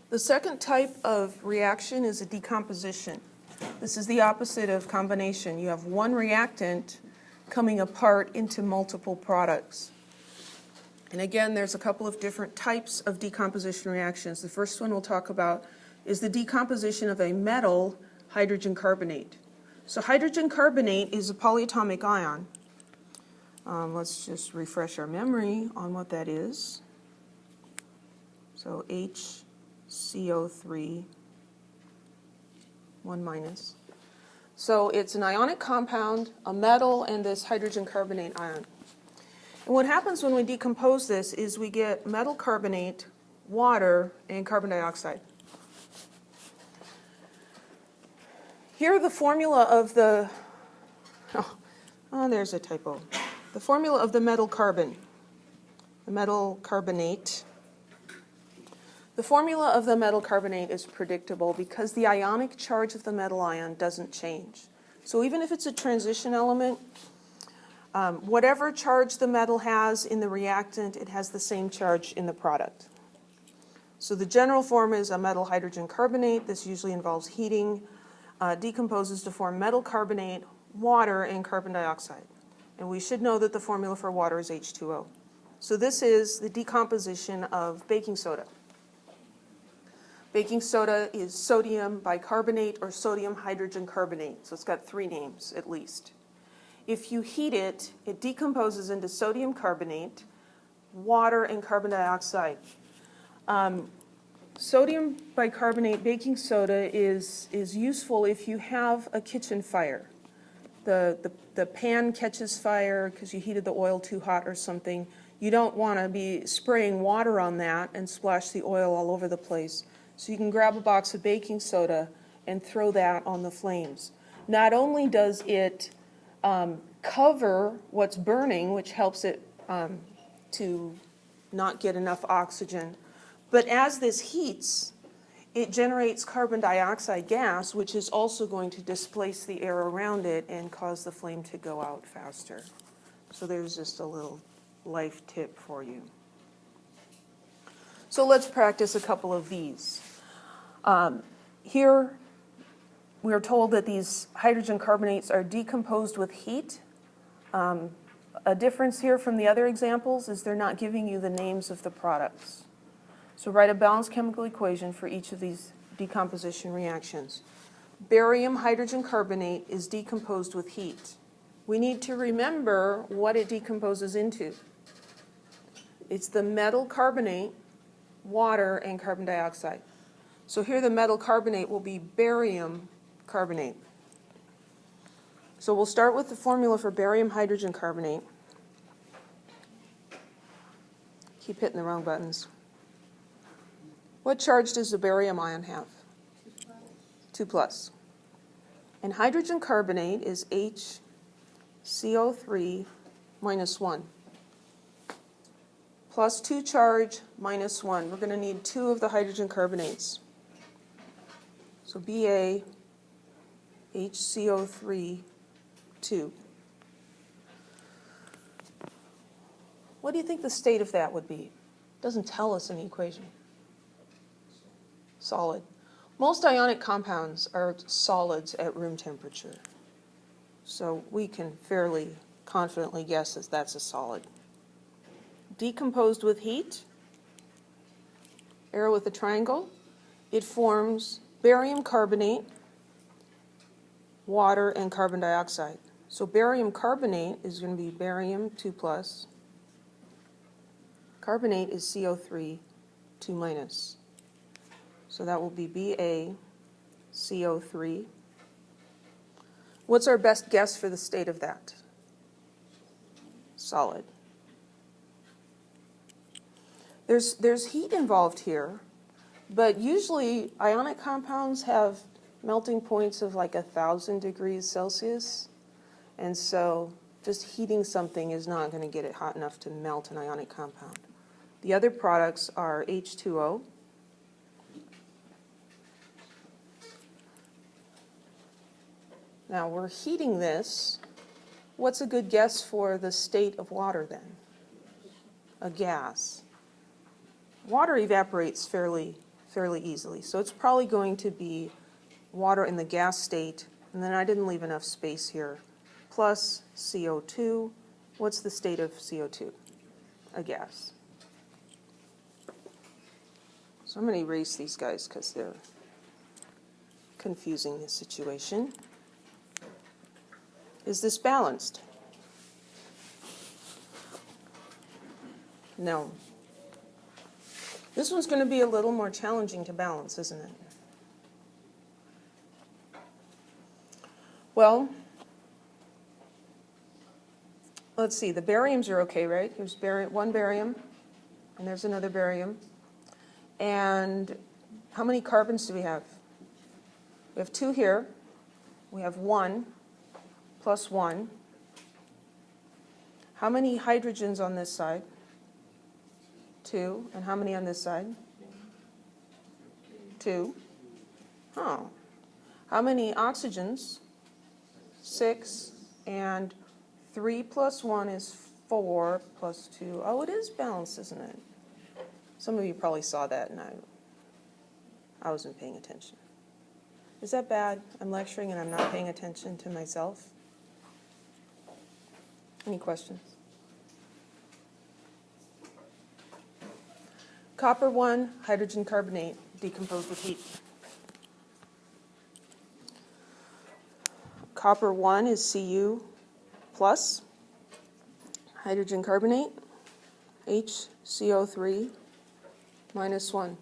The second type of reaction is a decomposition. This is the opposite of combination. You have one reactant coming apart into multiple products. And again, there's a couple of different types of decomposition reactions. The first one we'll talk about is the decomposition of a metal hydrogen carbonate. So hydrogen carbonate is a polyatomic ion. Let's just refresh our memory on what that is. So HCO3, 1 minus. So it's an ionic compound, a metal, and this hydrogen carbonate ion. And what happens when we decompose this is we get metal carbonate, water, and carbon dioxide. Here the formula of the, there's a typo. The formula of the metal carbon, the metal carbonate. The formula of the metal carbonate is predictable because the ionic charge of the metal ion doesn't change. So even if it's a transition element, whatever charge the metal has in the reactant, it has the same charge in the product. So the general form is a metal hydrogen carbonate. This usually involves heating, decomposes to form metal carbonate, water, and carbon dioxide. And we should know that the formula for water is H2O. So this is the decomposition of baking soda. Baking soda is sodium bicarbonate or sodium hydrogen carbonate. So it's got 3 names at least. If you heat it, it decomposes into sodium carbonate, water, and carbon dioxide. Sodium bicarbonate baking soda is useful if you have a kitchen fire. The pan catches fire because you heated the oil too hot or something. You don't want to be spraying water on that and splash the oil all over the place. So you can grab a box of baking soda and throw that on the flames. Not only does it cover what's burning, which helps it to not get enough oxygen, but as this heats, it generates carbon dioxide gas, which is also going to displace the air around it and cause the flame to go out faster. So there's just a little life tip for you. So let's practice a couple of these. Here we are told that these hydrogen carbonates are decomposed with heat. A difference here from the other examples is they're not giving you the names of the products. So write a balanced chemical equation for each of these decomposition reactions. Barium hydrogen carbonate is decomposed with heat. We need to remember what it decomposes into. It's the metal carbonate, water, and carbon dioxide. So here the metal carbonate will be barium carbonate. So we'll start with the formula for barium hydrogen carbonate. Keep hitting the wrong buttons. What charge does the barium ion have? 2 plus. And hydrogen carbonate is HCO3 minus 1. Plus 2 charge minus 1. We're going to need 2 of the hydrogen carbonates. So Ba HCO3 2. What do you think the state of that would be? It doesn't tell us in the equation. Solid. Most ionic compounds are solids at room temperature. So we can fairly confidently guess that that's a solid. Decomposed with heat, arrow with a triangle, it forms barium carbonate, water, and carbon dioxide. So barium carbonate is going to be barium 2 plus. Carbonate is CO3 2 minus. So that will be BaCO3. What's our best guess for the state of that? Solid. There's heat involved here, but usually ionic compounds have melting points of like 1,000 degrees Celsius. And so just heating something is not going to get it hot enough to melt an ionic compound. The other products are H2O. Now we're heating this. What's a good guess for the state of water then? A gas. Water evaporates fairly fairly easily. So it's probably going to be water in the gas state, and then I didn't leave enough space here, plus CO2. What's the state of CO2? A gas. So I'm going to erase these guys because they're confusing the situation. Is this balanced? No. This one's going to be a little more challenging to balance, isn't it? Well, let's see. The bariums are okay, right? Here's one barium, and there's another barium. And how many carbons do we have? We have 2 here. We have 1 plus 1. How many hydrogens on this side? 2. And how many on this side? 2. Oh. How many oxygens? 6. And 3 plus 1 is 4 plus 2. Oh, it is balanced, isn't it? Some of you probably saw that, and I wasn't paying attention. Is that bad? I'm lecturing and I'm not paying attention to myself? Any questions? Copper 1, hydrogen carbonate, decomposed with heat. Copper 1 is Cu plus, hydrogen carbonate, HCO3 minus 1.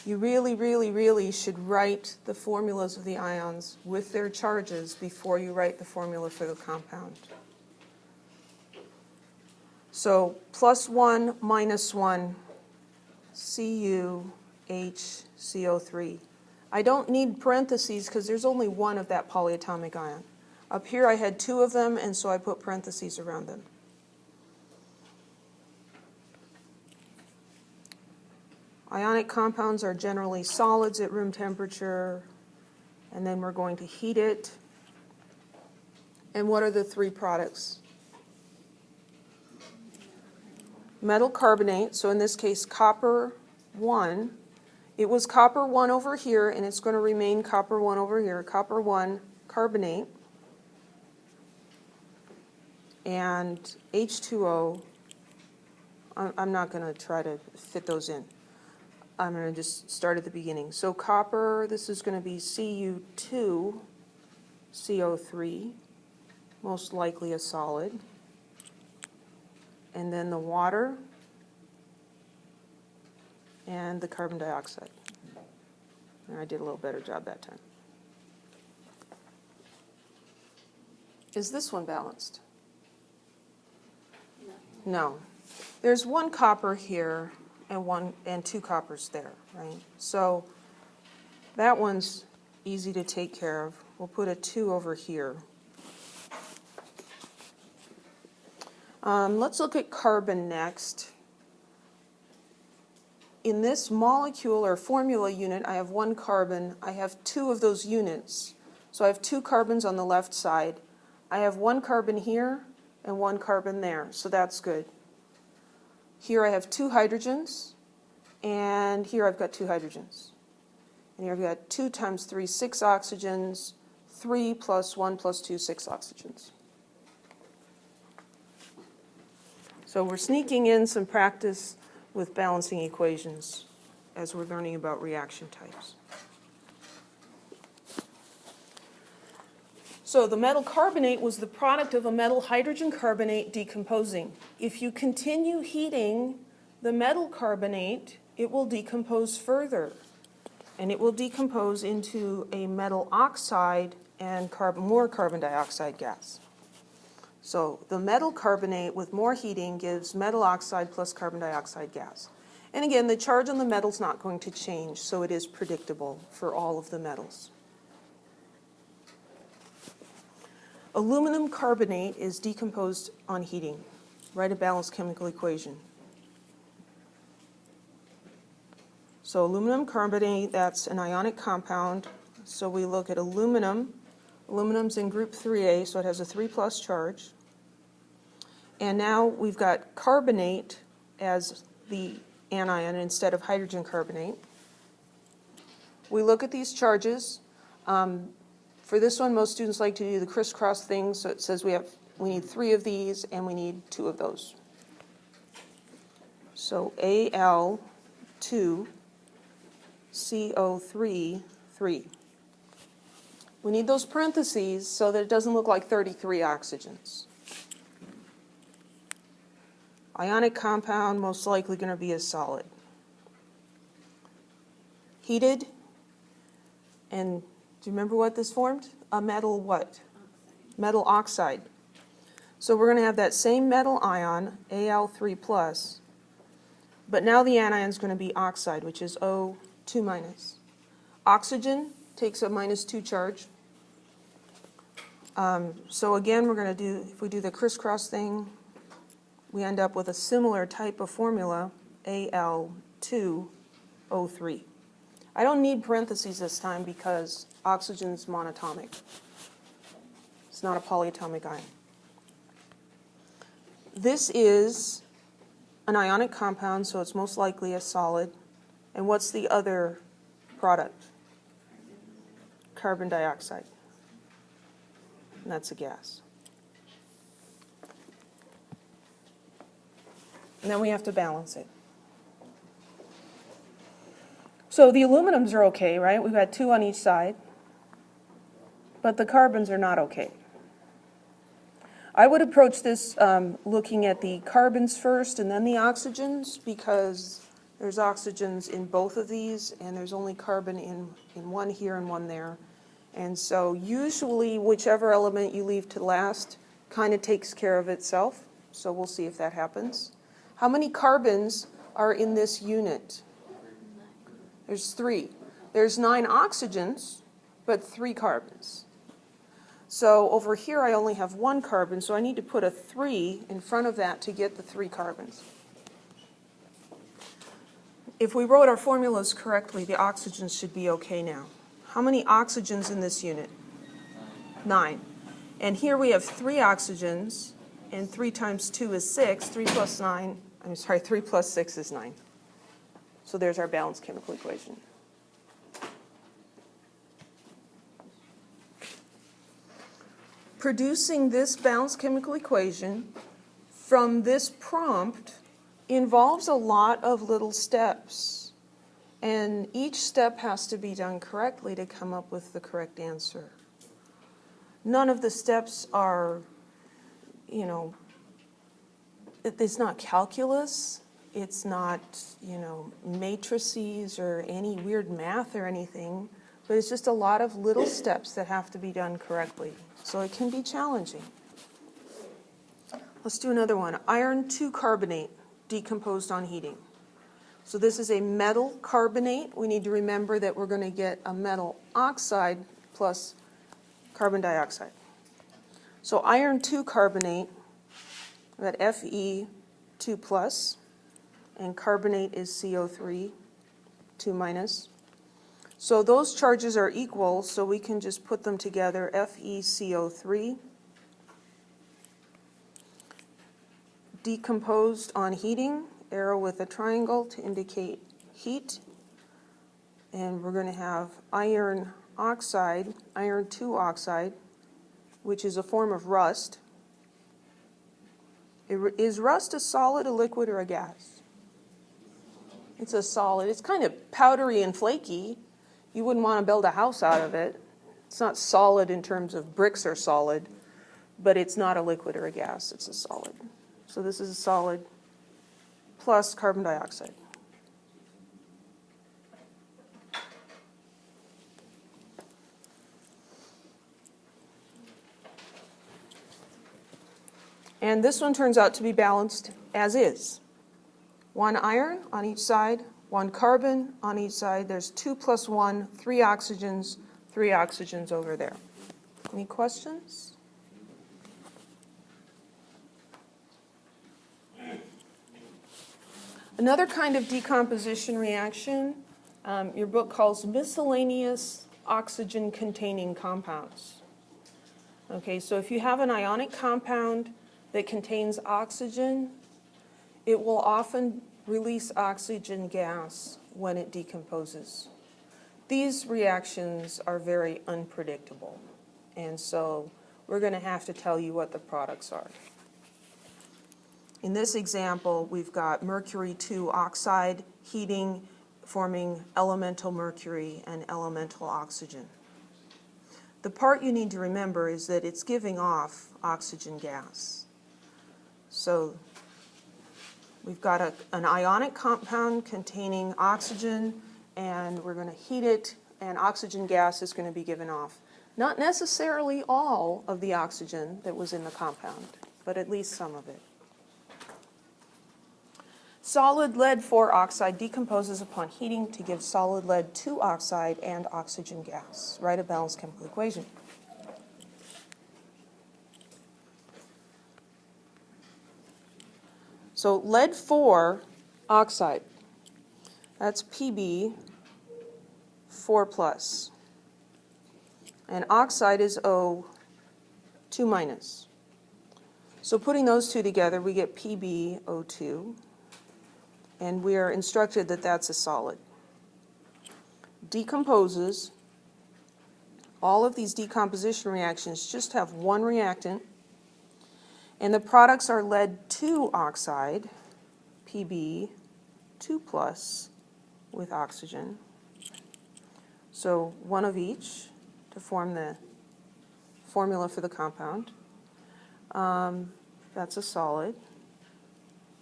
You really, really, really should write the formulas of the ions with their charges before you write the formula for the compound. So plus 1 minus 1, CuHCO3. I don't need parentheses because there's only one of that polyatomic ion. Up here I had 2 of them, and so I put parentheses around them. Ionic compounds are generally solids at room temperature, and then we're going to heat it. And what are the 3 products? Metal carbonate, so in this case copper 1. It was copper 1 over here, and it's going to remain copper 1 over here. Copper 1 carbonate. And H2O, I'm not going to try to fit those in. I'm going to just start at the beginning. So copper, this is going to be Cu2CO3, most likely a solid. And then the water and the carbon dioxide. And I did a little better job that time. Is this one balanced? No. There's 1 copper here and 2 coppers there, right? So that one's easy to take care of. We'll put a 2 over here. Let's look at carbon next. In this molecule or formula unit, I have 1 carbon. I have 2 of those units. So I have 2 carbons on the left side. I have 1 carbon here and 1 carbon there, so that's good. Here I have 2 hydrogens, and here I've got 2 hydrogens. And here I've got 2 times 3, 6 oxygens, 3 plus 1 plus 2, 6 oxygens. So we're sneaking in some practice with balancing equations as we're learning about reaction types. So the metal carbonate was the product of a metal hydrogen carbonate decomposing. If you continue heating the metal carbonate, it will decompose further. And it will decompose into a metal oxide and more carbon dioxide gas. So the metal carbonate with more heating gives metal oxide plus carbon dioxide gas. And again, the charge on the metal's not going to change, so it is predictable for all of the metals. Aluminum carbonate is decomposed on heating. Write a balanced chemical equation. So aluminum carbonate, that's an ionic compound. So we look at aluminum. Aluminum's in group 3A, so it has a 3 plus charge. And now we've got carbonate as the anion instead of hydrogen carbonate. We look at these charges. For this one, most students like to do the crisscross thing, so it says we need 3 of these and we need 2 of those. So Al2, CO3, 3. We need those parentheses so that it doesn't look like 33 oxygens. Ionic compound, most likely going to be a solid. Heated, and do you remember what this formed? A metal what? Oxide. Metal oxide. So we're going to have that same metal ion, Al3+, but now the anion is going to be oxide, which is O2-. Oxygen takes a -2 charge. So again, we're going to do, if we do the crisscross thing, we end up with a similar type of formula, Al2O3. I don't need parentheses this time because oxygen's monatomic. It's not a polyatomic ion. This is an ionic compound, so it's most likely a solid. And what's the other product? Carbon dioxide. And that's a gas. And then we have to balance it. So the aluminums are okay, right? We've got 2 on each side. But the carbons are not okay. I would approach this looking at the carbons first and then the oxygens, because there's oxygens in both of these and there's only carbon in one here and one there. And so usually whichever element you leave to last kind of takes care of itself. So we'll see if that happens. How many carbons are in this unit? There's 3. There's 9 oxygens, but 3 carbons. So over here I only have 1 carbon, so I need to put a 3 in front of that to get the 3 carbons. If we wrote our formulas correctly, the oxygens should be okay now. How many oxygens in this unit? 9. And here we have 3 oxygens, and 3 times 2 is 6. 3 plus 6 is 9. So there's our balanced chemical equation. Producing this balanced chemical equation from this prompt involves a lot of little steps. And each step has to be done correctly to come up with the correct answer. None of the steps are, it's not calculus. It's not, matrices or any weird math or anything, but it's just a lot of little steps that have to be done correctly. So it can be challenging. Let's do another one. Iron 2 carbonate decomposed on heating. So this is a metal carbonate. We need to remember that we're going to get a metal oxide plus carbon dioxide. So iron 2 carbonate, we got Fe2+, and carbonate is CO3, 2-. So those charges are equal, so we can just put them together, FeCO3. Decomposed on heating, arrow with a triangle to indicate heat. And we're going to have iron oxide, iron 2 oxide, which is a form of rust. Is rust a solid, a liquid, or a gas? It's a solid. It's kind of powdery and flaky. You wouldn't want to build a house out of it. It's not solid in terms of bricks are solid, but it's not a liquid or a gas. It's a solid. So this is a solid plus carbon dioxide. And this one turns out to be balanced as is. 1 iron on each side, 1 carbon on each side. There's 2 plus 1, 3 oxygens over there. Any questions? Another kind of decomposition reaction, your book calls miscellaneous oxygen-containing compounds. Okay, so if you have an ionic compound that contains oxygen, it will often release oxygen gas when it decomposes. These reactions are very unpredictable, and so we're going to have to tell you what the products are. In this example, we've got mercury 2 oxide heating, forming elemental mercury and elemental oxygen. The part you need to remember is that it's giving off oxygen gas. So we've got an ionic compound containing oxygen, and we're going to heat it, and oxygen gas is going to be given off. Not necessarily all of the oxygen that was in the compound, but at least some of it. Solid lead 4 oxide decomposes upon heating to give solid lead 2 oxide and oxygen gas. Write a balanced chemical equation. So lead 4 oxide, that's Pb 4 plus. And oxide is O 2 minus. So putting those two together, we get PbO2. And we are instructed that that's a solid. Decomposes. All of these decomposition reactions just have one reactant. And the products are lead 2 oxide, Pb 2 plus, with oxygen. So one of each to form the formula for the compound. That's a solid.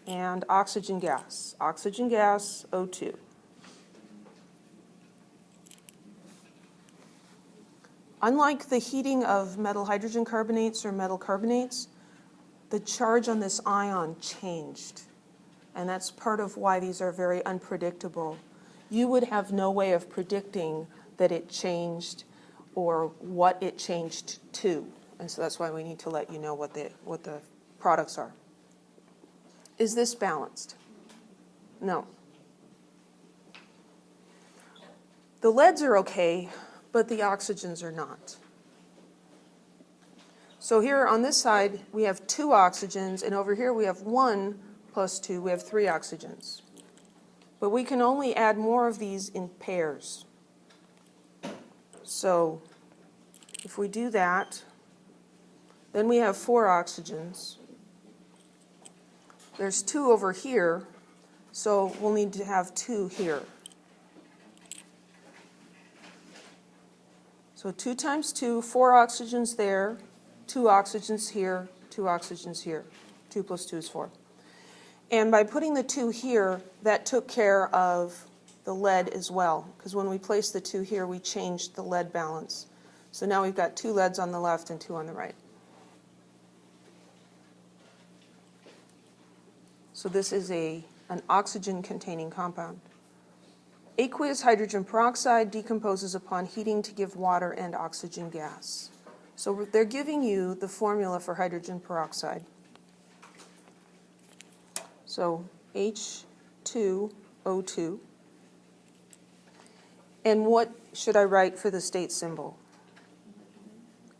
And oxygen gas, O2. Unlike the heating of metal hydrogen carbonates or metal carbonates, the charge on this ion changed. And that's part of why these are very unpredictable. You would have no way of predicting that it changed or what it changed to. And so that's why we need to let you know what the products are. Is this balanced? No. The leads are okay, but the oxygens are not. So here on this side, we have 2 oxygens, and over here we have 1 plus 2, we have 3 oxygens. But we can only add more of these in pairs. So if we do that, then we have 4 oxygens. There's 2 over here, so we'll need to have 2 here. So 2 times 2, 4 oxygens there, 2 oxygens here, 2 oxygens here. 2 plus 2 is 4. And by putting the 2 here, that took care of the lead as well, because when we placed the 2 here, we changed the lead balance. So now we've got 2 leads on the left and 2 on the right. So this is an oxygen-containing compound. Aqueous hydrogen peroxide decomposes upon heating to give water and oxygen gas. So they're giving you the formula for hydrogen peroxide. So H2O2. And what should I write for the state symbol?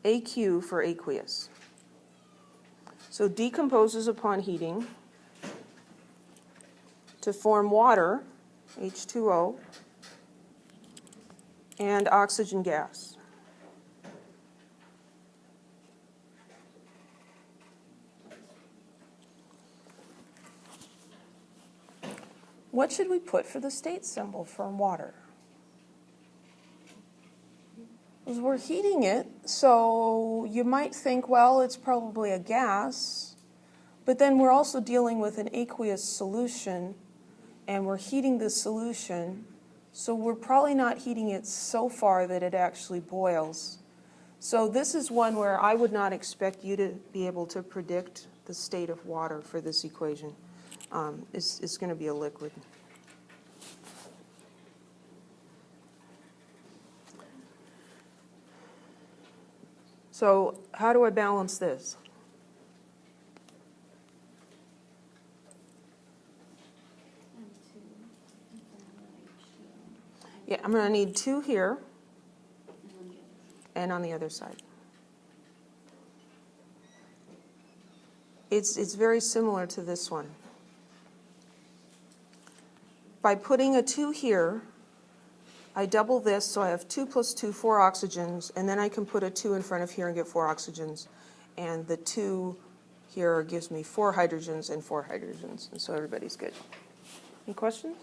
AQ for aqueous. So decomposes upon heating to form water, H2O, and oxygen gas. What should we put for the state symbol for water? Because we're heating it, so you might think, well, it's probably a gas, but then we're also dealing with an aqueous solution, and we're heating the solution, so we're probably not heating it so far that it actually boils. So this is one where I would not expect you to be able to predict the state of water for this equation. It's going to be a liquid. So how do I balance this? Yeah, I'm going to need 2 here and on the other side. It's very similar to this one. by putting a 2 here, I double this, so I have 2 plus 2, 4 oxygens, and then I can put a 2 in front of here and get 4 oxygens. And the 2 here gives me 4 hydrogens and 4 hydrogens, and so everybody's good. Any questions?